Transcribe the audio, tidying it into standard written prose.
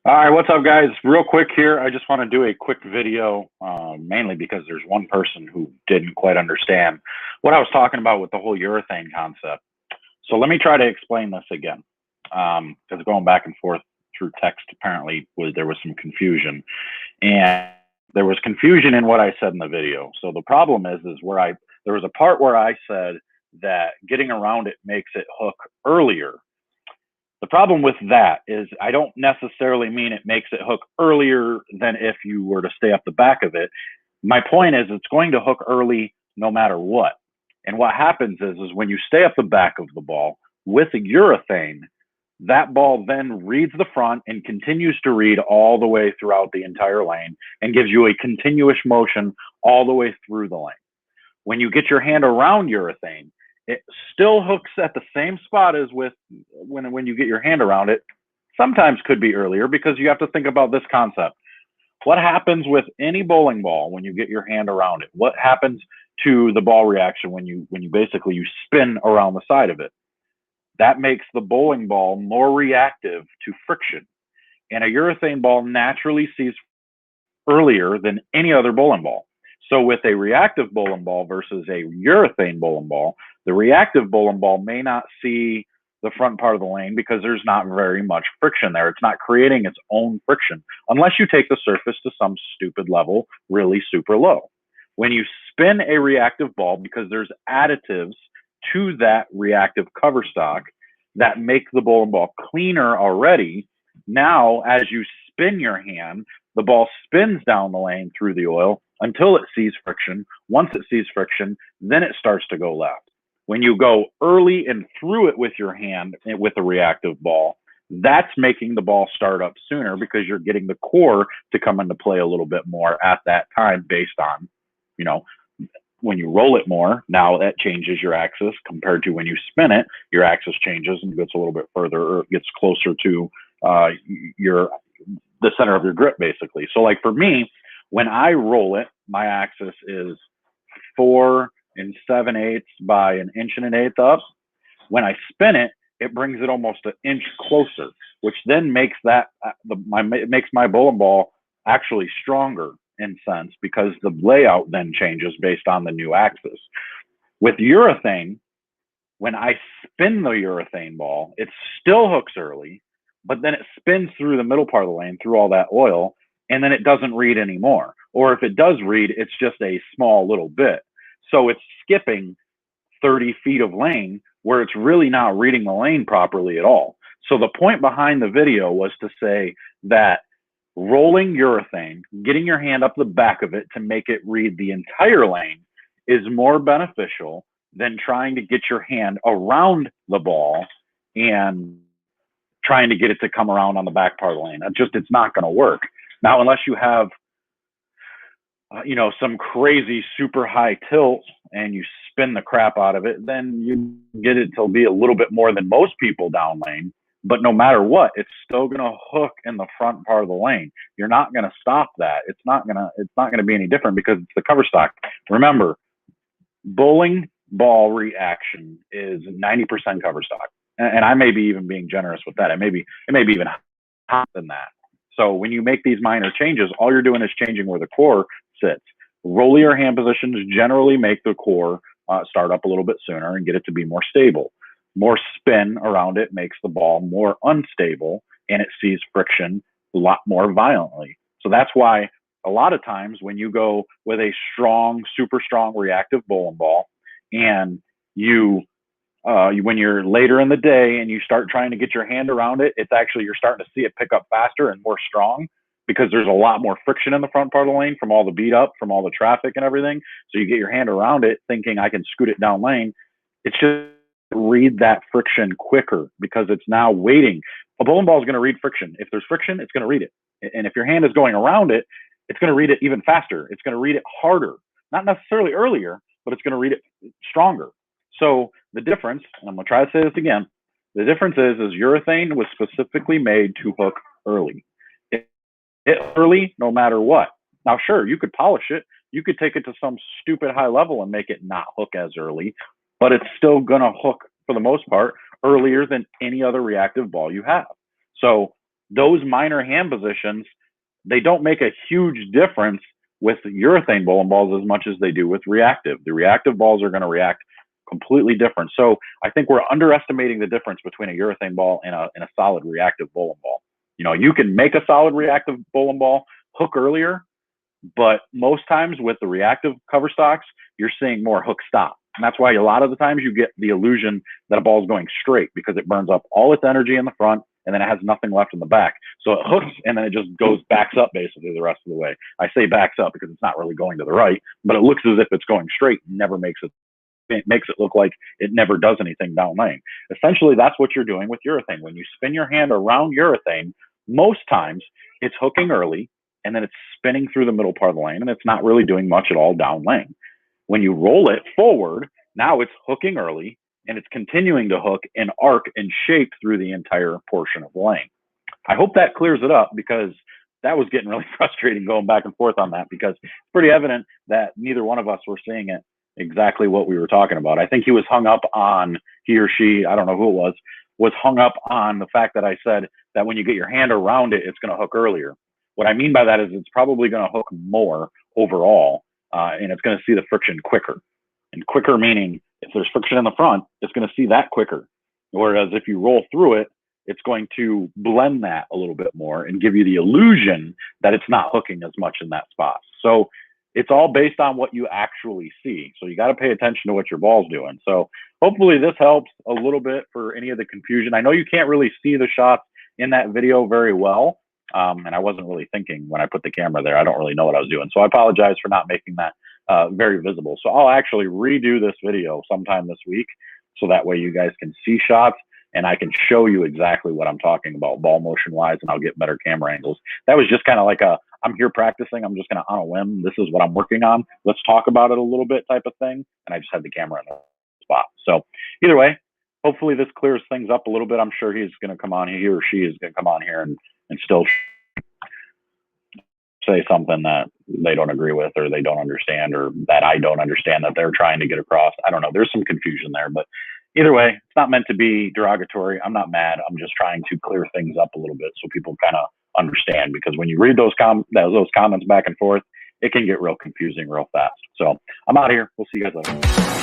All right, what's up, guys? Real quick here, I just want to do a quick video, mainly because there's one person who didn't quite understand what I was talking about with the whole urethane concept. So let me try to explain this again, because going back and forth through text apparently there was some confusion, and there was confusion in what I said in the video. So the problem is where there was a part where I said that getting around it makes it hook earlier. The problem with that is I don't necessarily mean it makes it hook earlier than if you were to stay up the back of it. My point is it's going to hook early no matter what. And what happens is when you stay up the back of the ball with a urethane, that ball then reads the front and continues to read all the way throughout the entire lane and gives you a continuous motion all the way through the lane. When you get your hand around urethane, it still hooks at the same spot as with when you get your hand around it. Sometimes could be earlier because you have to think about this concept. What happens with any bowling ball when you get your hand around it? What happens to the ball reaction when you basically you spin around the side of it? That makes the bowling ball more reactive to friction. And a urethane ball naturally sees earlier than any other bowling ball. So with a reactive bowling ball versus a urethane bowling ball, the reactive bowling ball may not see the front part of the lane because there's not very much friction there. It's not creating its own friction unless you take the surface to some stupid level, really super low. When you spin a reactive ball, because there's additives to that reactive cover stock that make the bowling ball cleaner already, now as you spin your hand, the ball spins down the lane through the oil until it sees friction. Once it sees friction, then it starts to go left. When you go early and through it with your hand with a reactive ball, that's making the ball start up sooner because you're getting the core to come into play a little bit more at that time based on, you know, when you roll it more, now that changes your axis compared to when you spin it, your axis changes and gets a little bit further or gets closer to your the center of your grip, basically. So like for me, when I roll it, my axis is 4 7/8 by 1 1/8 up. When I spin it, it brings it almost an inch closer, which then makes it makes my bowling ball actually stronger in sense because the layout then changes based on the new axis. With urethane, when I spin the urethane ball, it still hooks early, but then it spins through the middle part of the lane through all that oil, and then it doesn't read anymore. Or if it does read, it's just a small little bit. So it's skipping 30 feet of lane where it's really not reading the lane properly at all. So the point behind the video was to say that rolling urethane, getting your hand up the back of it to make it read the entire lane is more beneficial than trying to get your hand around the ball and trying to get it to come around on the back part of the lane. It's not going to work. Now, unless you have, some crazy super high tilt and you spin the crap out of it, then you get it to be a little bit more than most people down lane. But no matter what, it's still going to hook in the front part of the lane. You're not going to stop that. It's not going to be any different because it's the cover stock. Remember, bowling ball reaction is 90% cover stock. And I may be even being generous with that. It may be even higher than that. So when you make these minor changes, all you're doing is changing where the core sits. Rollier hand positions generally make the core start up a little bit sooner and get it to be more stable. More spin around it makes the ball more unstable and it sees friction a lot more violently. So that's why a lot of times when you go with a strong, super strong reactive bowling ball and when you're later in the day and you start trying to get your hand around it, it's actually you're starting to see it pick up faster and more strong because there's a lot more friction in the front part of the lane from all the beat up, from all the traffic and everything. So you get your hand around it thinking I can scoot it down lane. It's just read that friction quicker because it's now waiting. A bowling ball is going to read friction. If there's friction, it's going to read it. And if your hand is going around it, it's going to read it even faster. It's going to read it harder, not necessarily earlier, but it's going to read it stronger. So the difference, and I'm going to try to say this again, the difference is urethane was specifically made to hook early. It early no matter what. Now, sure, you could polish it. You could take it to some stupid high level and make it not hook as early, but it's still going to hook for the most part earlier than any other reactive ball you have. So those minor hand positions, they don't make a huge difference with urethane bowling balls as much as they do with reactive. The reactive balls are going to react completely different. So I think we're underestimating the difference between a urethane ball and a solid reactive bowling ball. You know, you can make a solid reactive bowling ball hook earlier, but most times with the reactive cover stocks, you're seeing more hook stop. And that's why a lot of the times you get the illusion that a ball is going straight, because it burns up all its energy in the front and then it has nothing left in the back. So it hooks and then it just backs up basically the rest of the way. I say backs up because it's not really going to the right, but it looks as if it's going straight and never makes it. It makes it look like it never does anything down lane. Essentially, that's what you're doing with urethane. When you spin your hand around urethane, most times it's hooking early and then it's spinning through the middle part of the lane and it's not really doing much at all down lane. When you roll it forward, now it's hooking early and it's continuing to hook and arc and shape through the entire portion of the lane. I hope that clears it up, because that was getting really frustrating going back and forth on that, because it's pretty evident that neither one of us were seeing it exactly what we were talking about. I think he was hung up on, he or she, I don't know who it was hung up on the fact that I said that when you get your hand around it, it's going to hook earlier. What I mean by that is it's probably going to hook more overall, and it's going to see the friction quicker. And quicker meaning if there's friction in the front, it's going to see that quicker. Whereas if you roll through it, it's going to blend that a little bit more and give you the illusion that it's not hooking as much in that spot. So it's all based on what you actually see. So you got to pay attention to what your ball's doing. So hopefully this helps a little bit for any of the confusion. I know you can't really see the shots in that video very well. And I wasn't really thinking when I put the camera there. I don't really know what I was doing. So I apologize for not making that very visible. So I'll actually redo this video sometime this week, so that way you guys can see shots and I can show you exactly what I'm talking about ball motion wise, and I'll get better camera angles. That was just kind of like I'm here practicing. I'm just going to on a whim. This is what I'm working on. Let's talk about it a little bit type of thing. And I just had the camera in the spot. So either way, hopefully this clears things up a little bit. I'm sure he's going to come on here, he or she is going to come on here and still say something that they don't agree with, or they don't understand, or that I don't understand that they're trying to get across. I don't know. There's some confusion there, but either way, it's not meant to be derogatory. I'm not mad. I'm just trying to clear things up a little bit so people kind of understand, because when you read those comments back and forth, it can get real confusing real fast. So I'm out of here. We'll see you guys later.